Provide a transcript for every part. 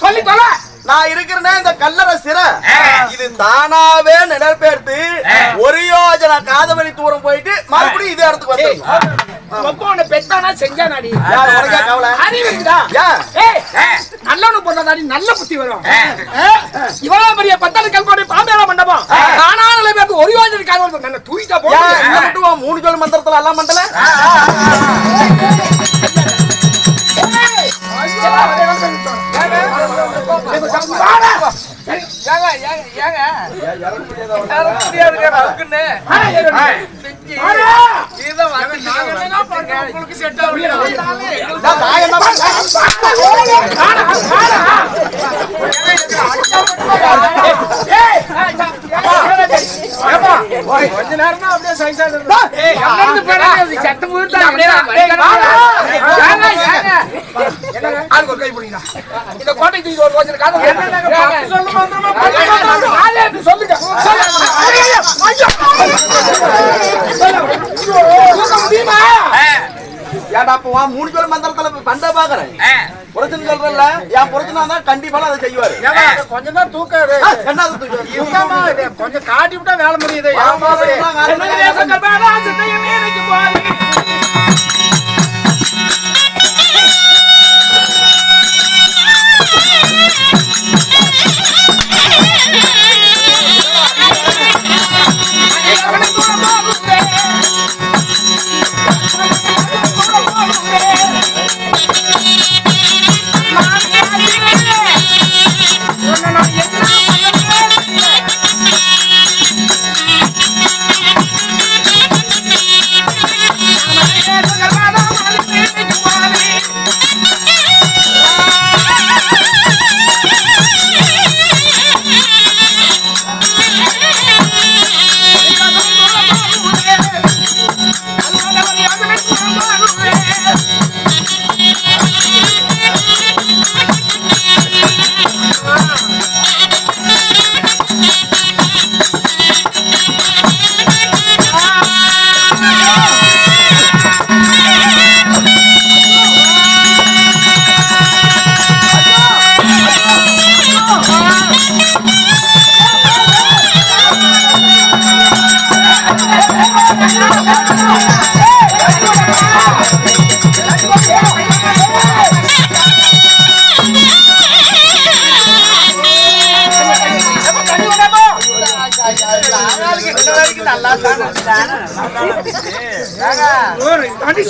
சொல்லி தொலை. நான் இருக்கிறேன் இந்த கல்லறை சிறை இது தானாவே நிழற்பெயர்த்து ஒரு யோஜனை காதவழி தூரம் போயிட்டு மறுபடியும் இதே இடத்துக்கு வந்து பெத்தானா செஞ்சானாடி அறிவுடா நல்லவனு போட்டாடி நல்ல புத்தி வரும். இவ்வளவு பெரிய பத்தாண்டு கல்கோடி பாம்பேரா மண்டபம் தானான நிலைமைக்கு ஒரு யோஜனை காதவழி நல்ல தூக்கிட்டா போட்டு 3 ஜோல் மந்திரத்துல எல்லாம் மண்டல கொஞ்ச நேரம் அப்படியே சைஸா இந்த கோட்டை தூக்கி ஒரு கொஞ்சம் சொல்லுங்க ஏடாப்பா 3 ஜோல் மந்திரத்துல பண்ட பாக்குறேன் புரட்சன் சொல்றல என் புரட்சனா தான் கண்டிப்பா அதை செய்வாரு. கொஞ்சம் தான் தூக்காரு கொஞ்சம் காட்டி விட்டா வேலை முடியுது.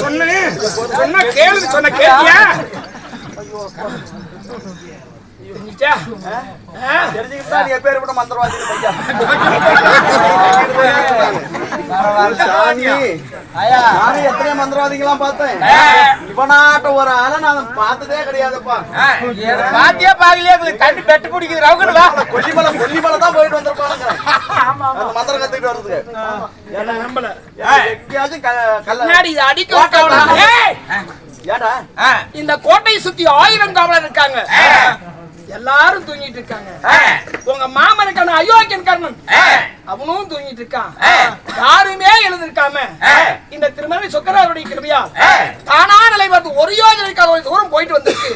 சொன்ன கேள்வி சொன்ன கேட்டியா எப்பேற்பட்ட மந்திரவாதி எத்தனை மந்திரவாதிகளாம் பார்த்தேன் இவனாட்ட ஒரு ஆளை நான் பார்த்ததே கிடையாதுப்பா. பாத்தியா பாக்கலையா தண்ணி பெட்டு குடிக்குது கொல்லிமலை தான் போயிட்டு வந்திருப்பாங்க மந்திரம் கத்துக்கிட்டு வர்றதுக்கு. இந்த கோட்டையை சுத்தி 1000 காவலர் இருக்காங்க. எல்லாரும் தூங்கிட்டு இருக்காங்க. உங்க மாமன் இருக்கான அயோக்கியன் கர்ணன் அவனும் தூங்கிட்டு இருக்கான். யாருமே எழுந்திருக்காம இந்த திருமலை சொக்கராருடைய கிருபையா தானா நிலை பார்த்து ஒரு யோஜனைக்காக தூரம் போயிட்டு வந்திருக்கு.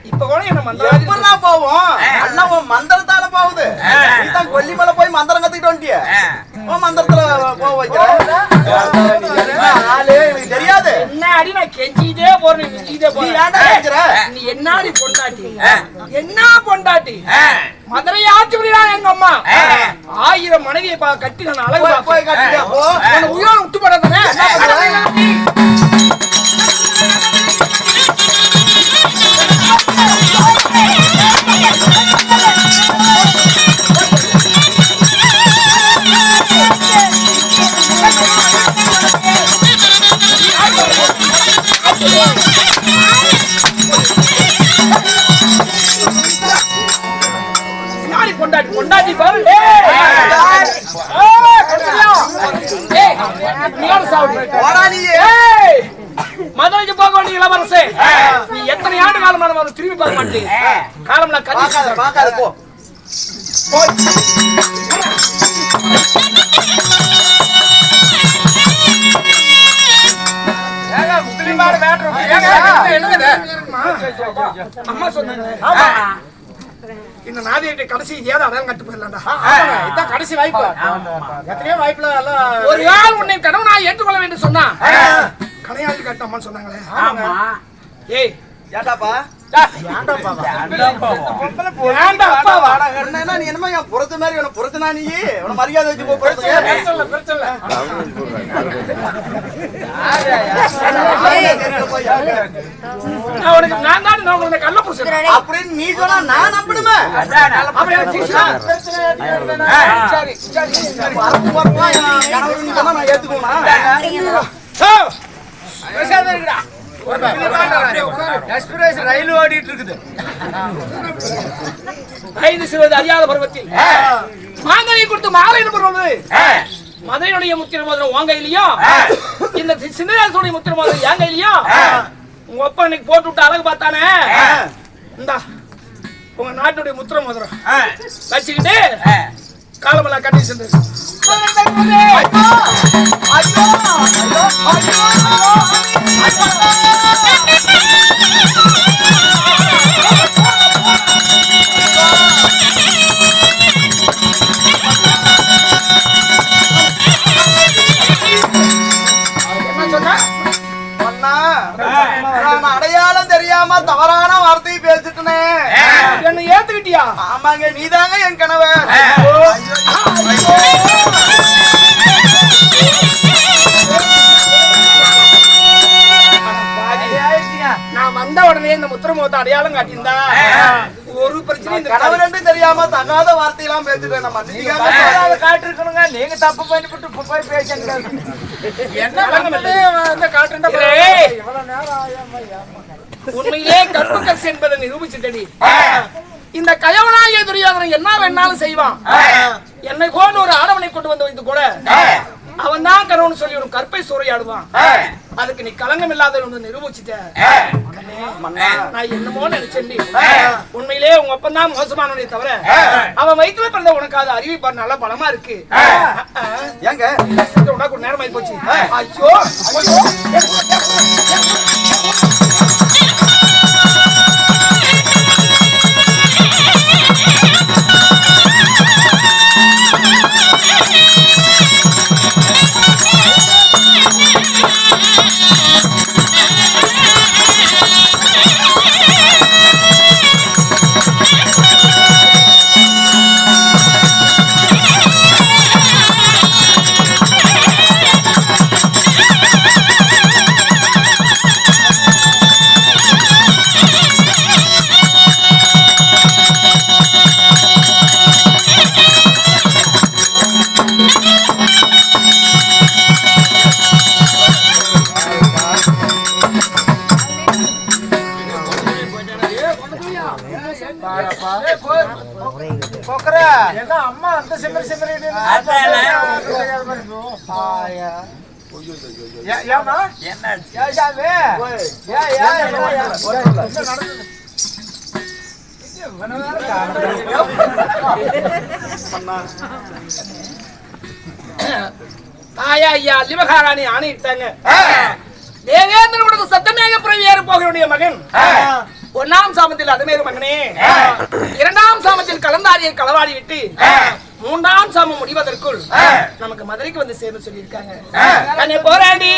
இப்ப கூட என்ன மந்திரம் போவோம் அண்ணன் மந்திரத்தால போகுது. நீதான் கொல்லிமலை போய் மந்திரம் கத்துக்கிட்டு வந்துட்டிய மந்திரத்துல போக வைக்கிறேன் தெரியாது. என்ன அடி நான் கெஞ்சிட்டே போறேன் நீ என்னாடி பொண்டாட்டி என்ன பொண்டாட்டி மதுரை ஆட்சி புரியாத எங்க அம்மா 1000 மனைவியை கட்டி நான் அழகு போய் கட்டி உயிரோட விட்டு போடாதானே. பொண்டாட்டி பொண்டாட்டி பாரு மதுரைக்கு போக வேண்டிய இளவரசே நீ எத்தனை ஆண்டு காலம் திரும்பி பார்க்க மாட்டேன். காலம் பார்க்காத போ. அம்மா சொன்னாங்க இந்த நாதியை கடைசி ஏதாவது அடையாளம் கட்டு போயிடலாம்டா. இதான் கடைசி வாய்ப்பு. எத்தனையோ வாய்ப்புல எல்லாம் ஒரு ஆள் உன்னை கணவனாய் ஏற்றுக்கொள்ள வேண்டும் சொன்னா கடையாளி கட்டம்மான்னு சொன்னாங்களே. ஏய் ஏண்டாப்பா நீ என்னமா என் புறத்து மாதிரி உன புறத்துனா நீ உன மரியாதை வச்சு போறது நான் தான் கள்ள புருஷன் அப்படின்னு நீ சொன்னா நான் நம்பிடுமே. சரி சரி நான் ஏத்துக்கோனா ரயில் ஓடிட்டு இருக்குது. ஐந்து சிவது அறியாத பருவத்தில் மாங்கனி கொடுத்து மாலை பொருள் மதையுடைய முத்திர மோதிரம் உன் கையிலையும் இந்த சின்னராசுடைய முத்திர மோதிரம் என் கையிலையும் உங்க அப்பா இன்னைக்கு போட்டு விட்டு அழகு பார்த்தானே. இந்தா உங்க நாட்டுடைய முத்திர மோதிரம் வச்சுக்கிட்டு காலமெல்லாம் கட்டி சென்று அடையாளம் தெரியாம தவறான வார்த்தையை பேசிட்டனே. என்ன ஏத்துக்கிட்டியா? ஆமாங்க, நீதாங்க என் கணவர். நான் வந்த உடனே இந்த முத்திரமோத்த அடையாளம் காட்டியிருந்தா ஒரு பிரச்சனை கணவர் என்று தெரியாம தகாத வார்த்தையெல்லாம் பேசிட்டேன். நம்ம காட்டிருக்கணுங்க. நீங்க தப்பு பண்ணிவிட்டு போய் பேசுங்க. உண்மையிலே கற்புக்கரசு என்பதை நிரூபிச்சுட்டடி. இந்த கயவனாகிய துரியோதனன் என்ன வேணாலும் செய்வான். என்னை போன்ற ஒரு ஆடவனை கொண்டு வந்து வைத்து கூட அவன் தான் கணவன் சொல்லி ஒரு கற்பை சூறையாடுவான். அதுக்கு நீ களங்கம் இல்லாத நிரூபிச்சுட்ட. நான் என்னமோ நினைச்சேன். உண்மையிலே உங்க அப்பன் தான் மோசமானவனே தவிர அவன் வயிற்றுல பிறந்த உனக்கு அது அறிவிப்பார் நல்ல பலமா இருக்கு. ஏங்க உனக்கு ஒரு நேரம் ஆகி போச்சு. ஐயோ அம்மா அந்த சிம்மர் சிம்மர் தாயா ஐயா லிமகாராணி ஆணையிட்டாங்க. தேவேந்திரனுடைய சத்தமேக பிரவியேற போகிறவுடைய மகன் ஒன்னாம் சாமத்தில் அதுமேறு மகனே, இரண்டாம் சாமத்தில் கலந்தாரியை களவாடி விட்டு மூன்றாம் சாமம் முடிவதற்குள் நமக்கு மதுரைக்கு வந்து சேர்ந்து சொல்லியிருக்காங்க. கண்ணே போராடி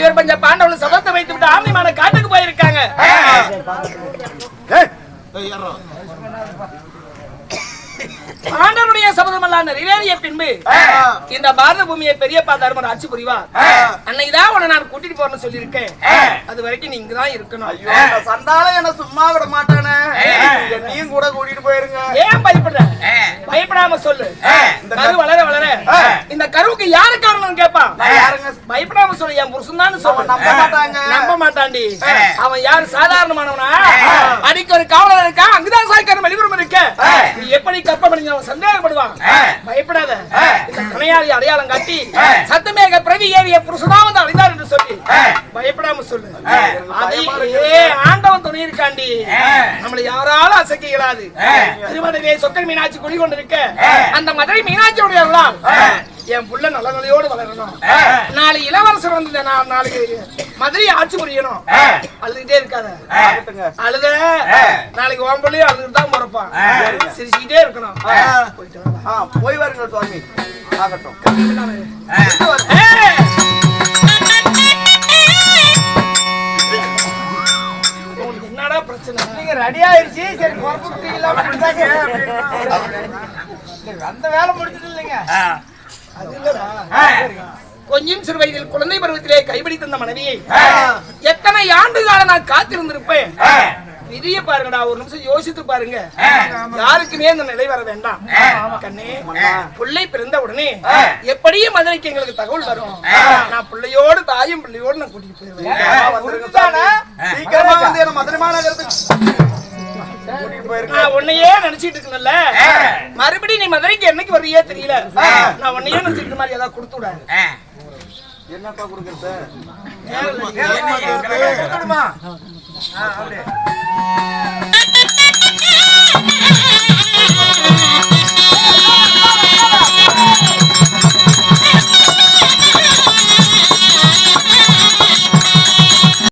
இவர் பஞ்ச பாண்டவர்கள் சபதத்தை வைத்து விட்டு ஆரணிமான காட்டுக்கு போயிருக்காங்க. பாண்டவருடைய சபதம் எல்லாம் நிறைவேறிய பின்பு இந்த பாரத பூமியை பெரியப்பா தர்மர் ஆட்சி புரிவார். அன்னைக்குதான் உன்னை நான் கூட்டிட்டு போறேன்னு சொல்லியிருக்கேன். அது வரைக்கும் நீ இங்கதான் இருக்கணும். ஐயோ சண்டால என்ன சும்மா விட மாட்டானே, நீயும் கூட கூட்டிட்டு போயிருங்க. ஏன் பயப்படுற? பயப்படாம சொல்லு. கரு வளர வளர இந்த கருவுக்கு யாரு காரணம் கேட்பான். பயப்படாம சொல்லு. என் புருஷன் தான் சொல்லு. நம்ப மாட்டாண்டி. அவன் யாரு சாதாரணமானவனா? அடிக்க ஒரு காவலர் இருக்கா, அங்கதான் சாய்க்கான வெளிப்புறம் இருக்க. நீ எப்படி கற்ப பண்ணி அவன் சந்தேகப்படுவான். பயப்படாத. இந்த கணையாளி அடையாளம் காட்டி சத்தமேக பிரதி ஏறிய புருஷனா வந்து அழிந்தார் என்று சொல்லி பயப்படாம சொல்லு. அதே ஆண்டவன் துணை இருக்காண்டி. நம்மளை யாராலும் அசைக்க இயலாது. திருமணத்திலே சொக்கல் மீனாட்சி குடி கொண்டிருக்க அந்த மதுரை மீனாட்சியுடைய என் புள்ள நல்ல நிலையோடு வளரணும். நாளை இளவரசர் வந்து நாளைக்கு மதுரை ஆட்சி புரியணும். அழுதுகிட்டே இருக்காத. அழுத நாளைக்கு உன் பிள்ளையும் அழுதுட்டு தான் பிறப்பான். சிரிச்சுக்கிட்டே இருக்கணும். போய் வருங்க சுவாமி. ஆகட்டும். என்னடா பிரச்சனை? நீங்க ரெடி ஆயிருச்சு. சரி புறப்பட்டீங்களா? அந்த வேலை முடிச்சிட்டு இல்லைங்க. கொஞ்சம் சிறு வயதில் குழந்தை பருவத்திலே கைபிடி தந்த மனைவியை எத்தனை ஆண்டு காலம் நான் காத்திருந்திருப்பேன். விதிய பாருங்கடா, ஒரு நிமிஷம் யோசித்து பாருங்க. யாருக்குமே இந்த நிலை வர வேண்டாம். கண்ணே, பிள்ளை பிறந்த உடனே எப்படியும் மதுரைக்கு எங்களுக்கு தகவல் வரும். நான் பிள்ளையோடு தாயும் பிள்ளையோடு நான் கூட்டிட்டு போயிருவேன். சீக்கிரமா வந்து என்ன மதுரை மாநகரத்துக்கு நான் உன்னையே நினைச்சிட்டு இருக்கணும்ல. மறுபடியும் நீ மதுரைக்கு என்னைக்கு வர்றியே தெரியல. நான் உன்னையே நினைச்சிட்டு மாதிரி ஏதாவது கொடுத்து விட. என்னப்பா கொடுக்கறது? கொடுமா.